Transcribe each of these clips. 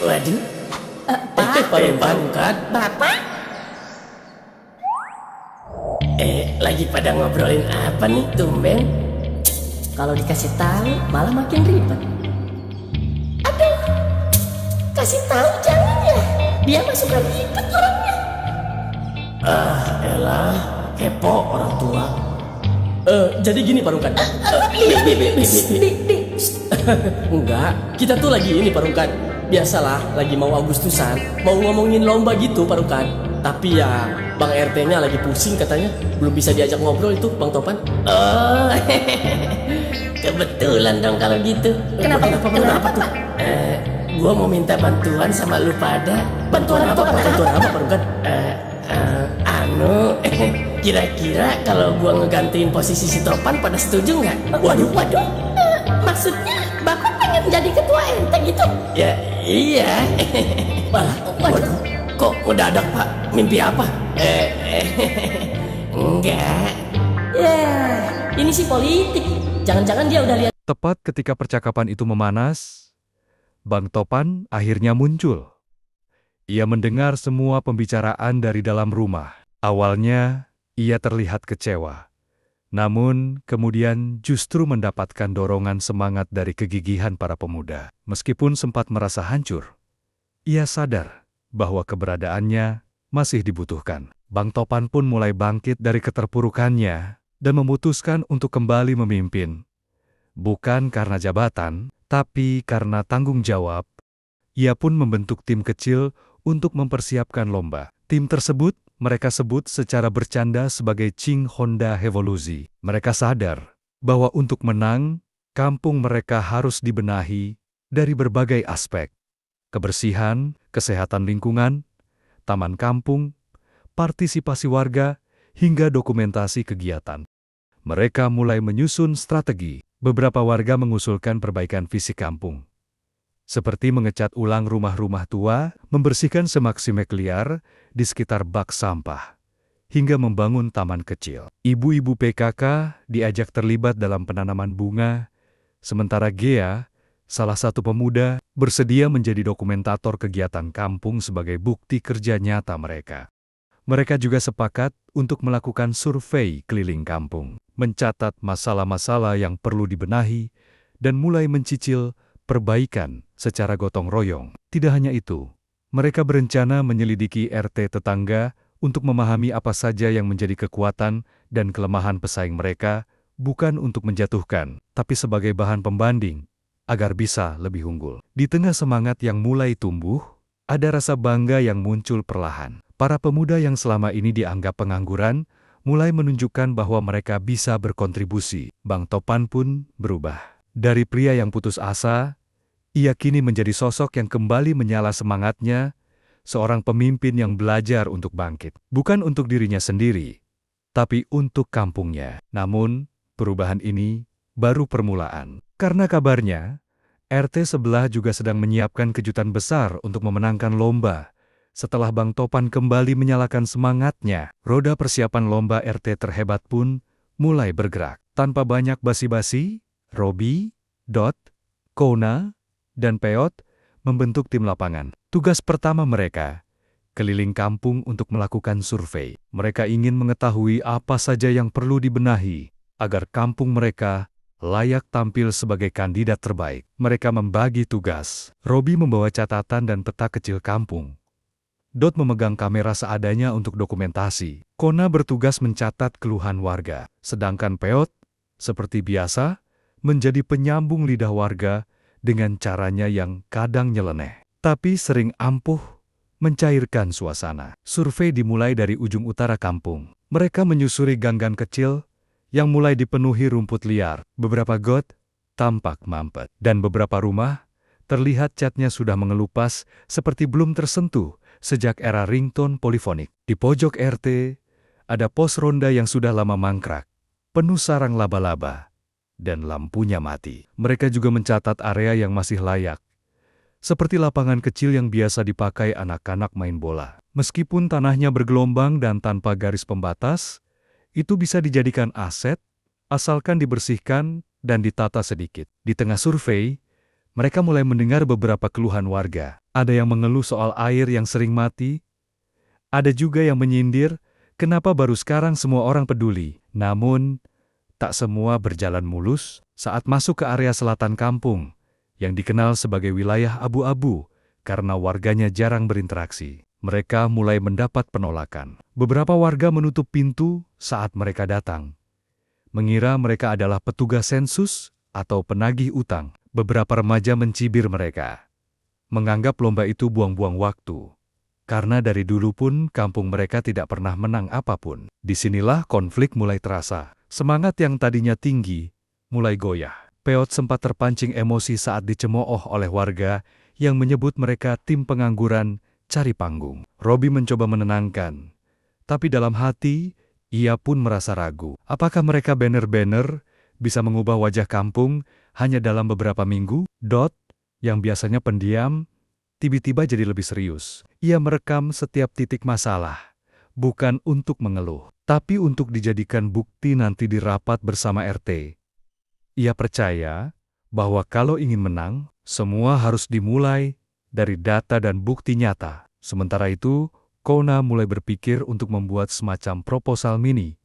Waduh, Pak, Pangkat. Bapak? Lagi pada ngobrolin apa nih, tumben? Kalau dikasih tahu malah makin ribet. Aduh, kasih tahu jangan ya. Dia mah suka ribet orangnya. Elah, kepo orang tua. Jadi gini Pak Rungkat. Enggak, kita tuh lagi ini Pak Rungkat. Biasalah, lagi mau Agustusan, mau ngomongin lomba gitu Pak Rungkat. Tapi ya, Bang RT-nya lagi pusing katanya, belum bisa diajak ngobrol itu Bang Topan. Oh, kebetulan dong kalau gitu. Kenapa tuh? Gua mau minta bantuan sama lu pada. Bantuan apa Pak Rungkat? Kira-kira kalau gua ngegantiin posisi si Topan pada setuju nggak? Waduh. Maksudnya Bapak pengen jadi ketua RT gitu? Ya iya. Waduh. Kok mendadak Pak? Mimpi apa? Enggak. Ya, ini sih politik. Jangan-jangan dia udah lihat. Tepat ketika percakapan itu memanas, Bang Topan akhirnya muncul. Ia mendengar semua pembicaraan dari dalam rumah. Awalnya, ia terlihat kecewa. Namun, kemudian justru mendapatkan dorongan semangat dari kegigihan para pemuda. Meskipun sempat merasa hancur, ia sadar bahwa keberadaannya masih dibutuhkan. Bang Topan pun mulai bangkit dari keterpurukannya dan memutuskan untuk kembali memimpin. Bukan karena jabatan, tapi karena tanggung jawab. Ia pun membentuk tim kecil untuk mempersiapkan lomba. Tim tersebut mereka sebut secara bercanda sebagai Cing Honda Revolusi. Mereka sadar bahwa untuk menang, kampung mereka harus dibenahi dari berbagai aspek. Kebersihan, kesehatan lingkungan, taman kampung, partisipasi warga, hingga dokumentasi kegiatan. Mereka mulai menyusun strategi. Beberapa warga mengusulkan perbaikan fisik kampung, seperti mengecat ulang rumah-rumah tua, membersihkan semak-semak liar di sekitar bak sampah, hingga membangun taman kecil. Ibu-ibu PKK diajak terlibat dalam penanaman bunga, sementara Gea, salah satu pemuda, bersedia menjadi dokumentator kegiatan kampung sebagai bukti kerja nyata mereka. Mereka juga sepakat untuk melakukan survei keliling kampung, mencatat masalah-masalah yang perlu dibenahi, dan mulai mencicil perbaikan secara gotong royong. Tidak hanya itu, mereka berencana menyelidiki RT tetangga untuk memahami apa saja yang menjadi kekuatan dan kelemahan pesaing mereka, bukan untuk menjatuhkan, tapi sebagai bahan pembanding, agar bisa lebih unggul. Di tengah semangat yang mulai tumbuh, ada rasa bangga yang muncul perlahan. Para pemuda yang selama ini dianggap pengangguran, mulai menunjukkan bahwa mereka bisa berkontribusi. Bang Topan pun berubah. Dari pria yang putus asa, ia kini menjadi sosok yang kembali menyala semangatnya, seorang pemimpin yang belajar untuk bangkit. Bukan untuk dirinya sendiri, tapi untuk kampungnya. Namun, perubahan ini baru permulaan. Karena kabarnya, RT sebelah juga sedang menyiapkan kejutan besar untuk memenangkan lomba. Setelah Bang Topan kembali menyalakan semangatnya, roda persiapan lomba RT terhebat pun mulai bergerak. Tanpa banyak basi-basi, Robi, Dot, Kona, dan Peot membentuk tim lapangan. Tugas pertama mereka, keliling kampung untuk melakukan survei. Mereka ingin mengetahui apa saja yang perlu dibenahi agar kampung mereka layak tampil sebagai kandidat terbaik. Mereka membagi tugas. Robi membawa catatan dan peta kecil kampung. Dot memegang kamera seadanya untuk dokumentasi. Kona bertugas mencatat keluhan warga. Sedangkan Peot, seperti biasa, menjadi penyambung lidah warga dengan caranya yang kadang nyeleneh, tapi sering ampuh mencairkan suasana. Survei dimulai dari ujung utara kampung. Mereka menyusuri gang-gang kecil yang mulai dipenuhi rumput liar. Beberapa got tampak mampet, dan beberapa rumah terlihat catnya sudah mengelupas seperti belum tersentuh sejak era ringtone polifonik. Di pojok RT, ada pos ronda yang sudah lama mangkrak, penuh sarang laba-laba, dan lampunya mati. Mereka juga mencatat area yang masih layak, seperti lapangan kecil yang biasa dipakai anak-anak main bola. Meskipun tanahnya bergelombang dan tanpa garis pembatas, itu bisa dijadikan aset, asalkan dibersihkan dan ditata sedikit. Di tengah survei, mereka mulai mendengar beberapa keluhan warga. Ada yang mengeluh soal air yang sering mati, ada juga yang menyindir, kenapa baru sekarang semua orang peduli. Namun, tak semua berjalan mulus saat masuk ke area selatan kampung, yang dikenal sebagai wilayah abu-abu karena warganya jarang berinteraksi. Mereka mulai mendapat penolakan. Beberapa warga menutup pintu saat mereka datang, mengira mereka adalah petugas sensus atau penagih utang. Beberapa remaja mencibir mereka, menganggap lomba itu buang-buang waktu. Karena dari dulu pun kampung mereka tidak pernah menang apapun. Disinilah konflik mulai terasa. Semangat yang tadinya tinggi mulai goyah. Peot sempat terpancing emosi saat dicemooh oleh warga yang menyebut mereka tim pengangguran cari panggung. Robi mencoba menenangkan, tapi dalam hati ia pun merasa ragu. Apakah mereka benar-benar bisa mengubah wajah kampung hanya dalam beberapa minggu? Dot, yang biasanya pendiam, tiba-tiba jadi lebih serius. Ia merekam setiap titik masalah, bukan untuk mengeluh, tapi untuk dijadikan bukti nanti di rapat bersama RT. Ia percaya bahwa kalau ingin menang, semua harus dimulai dari data dan bukti nyata. Sementara itu, Kona mulai berpikir untuk membuat semacam proposal mini.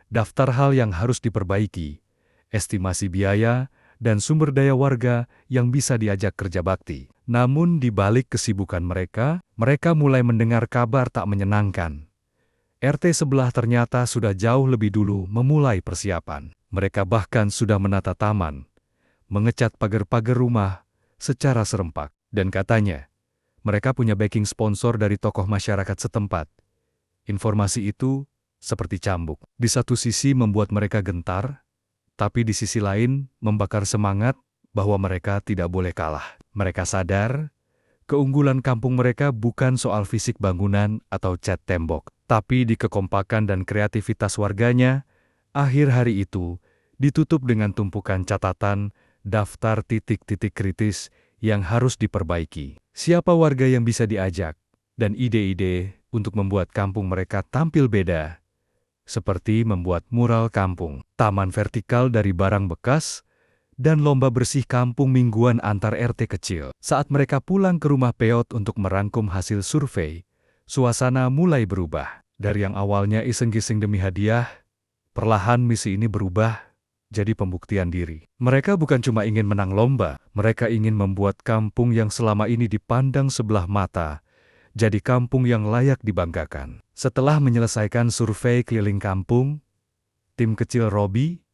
Daftar hal yang harus diperbaiki, estimasi biaya, dan sumber daya warga yang bisa diajak kerja bakti. Namun di balik kesibukan mereka mulai mendengar kabar tak menyenangkan. RT sebelah ternyata sudah jauh lebih dulu memulai persiapan. Mereka bahkan sudah menata taman, mengecat pagar-pagar rumah secara serempak. Dan katanya, mereka punya backing sponsor dari tokoh masyarakat setempat. Informasi itu seperti cambuk. Di satu sisi membuat mereka gentar, tapi di sisi lain membakar semangat bahwa mereka tidak boleh kalah. Mereka sadar, keunggulan kampung mereka bukan soal fisik bangunan atau cat tembok, tapi di kekompakan dan kreativitas warganya. Akhir hari itu ditutup dengan tumpukan catatan, daftar titik-titik kritis yang harus diperbaiki. Siapa warga yang bisa diajak, dan ide-ide untuk membuat kampung mereka tampil beda. Seperti membuat mural kampung, taman vertikal dari barang bekas, dan lomba bersih kampung mingguan antar RT kecil. Saat mereka pulang ke rumah Peot untuk merangkum hasil survei, suasana mulai berubah. Dari yang awalnya iseng-gising demi hadiah, perlahan misi ini berubah jadi pembuktian diri. Mereka bukan cuma ingin menang lomba, mereka ingin membuat kampung yang selama ini dipandang sebelah mata jadi kampung yang layak dibanggakan. Setelah menyelesaikan survei keliling kampung, tim kecil Robi,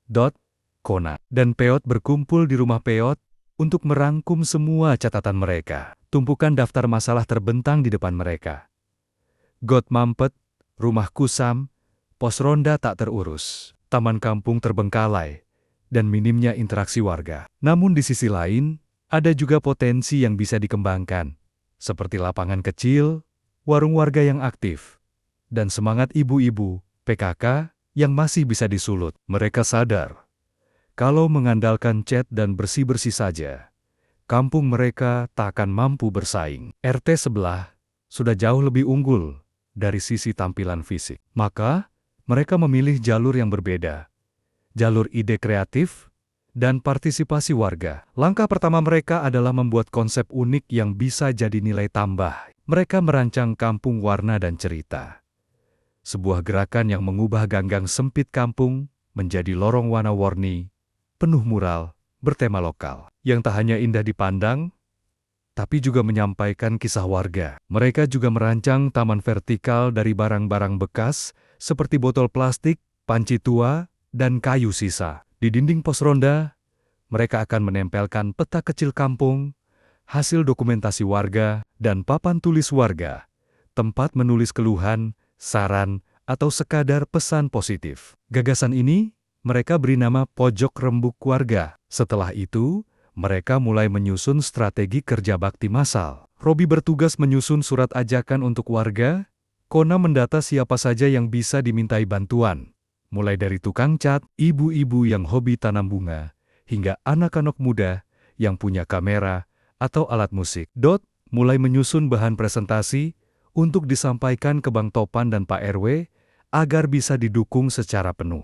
Dot, Kona, dan Peot berkumpul di rumah Peot untuk merangkum semua catatan mereka. Tumpukan daftar masalah terbentang di depan mereka. Got mampet, rumah kusam, pos ronda tak terurus, taman kampung terbengkalai, dan minimnya interaksi warga. Namun di sisi lain, ada juga potensi yang bisa dikembangkan, seperti lapangan kecil, warung warga yang aktif, dan semangat ibu-ibu PKK yang masih bisa disulut. Mereka sadar, kalau mengandalkan cat dan bersih-bersih saja, kampung mereka tak akan mampu bersaing. RT sebelah sudah jauh lebih unggul dari sisi tampilan fisik. Maka, mereka memilih jalur yang berbeda, jalur ide kreatif dan partisipasi warga. Langkah pertama mereka adalah membuat konsep unik yang bisa jadi nilai tambah. Mereka merancang kampung warna dan cerita. Sebuah gerakan yang mengubah ganggang sempit kampung menjadi lorong warna-warni, penuh mural, bertema lokal, yang tak hanya indah dipandang, tapi juga menyampaikan kisah warga. Mereka juga merancang taman vertikal dari barang-barang bekas, seperti botol plastik, panci tua, dan kayu sisa. Di dinding pos ronda, mereka akan menempelkan peta kecil kampung, hasil dokumentasi warga, dan papan tulis warga, tempat menulis keluhan, saran, atau sekadar pesan positif. Gagasan ini, mereka beri nama Pojok Rembuk Warga. Setelah itu, mereka mulai menyusun strategi kerja bakti massal. Robi bertugas menyusun surat ajakan untuk warga. Kona mendata siapa saja yang bisa dimintai bantuan, mulai dari tukang cat, ibu-ibu yang hobi tanam bunga, hingga anak-anak muda yang punya kamera atau alat musik. Dot mulai menyusun bahan presentasi untuk disampaikan ke Bang Topan dan Pak RW agar bisa didukung secara penuh.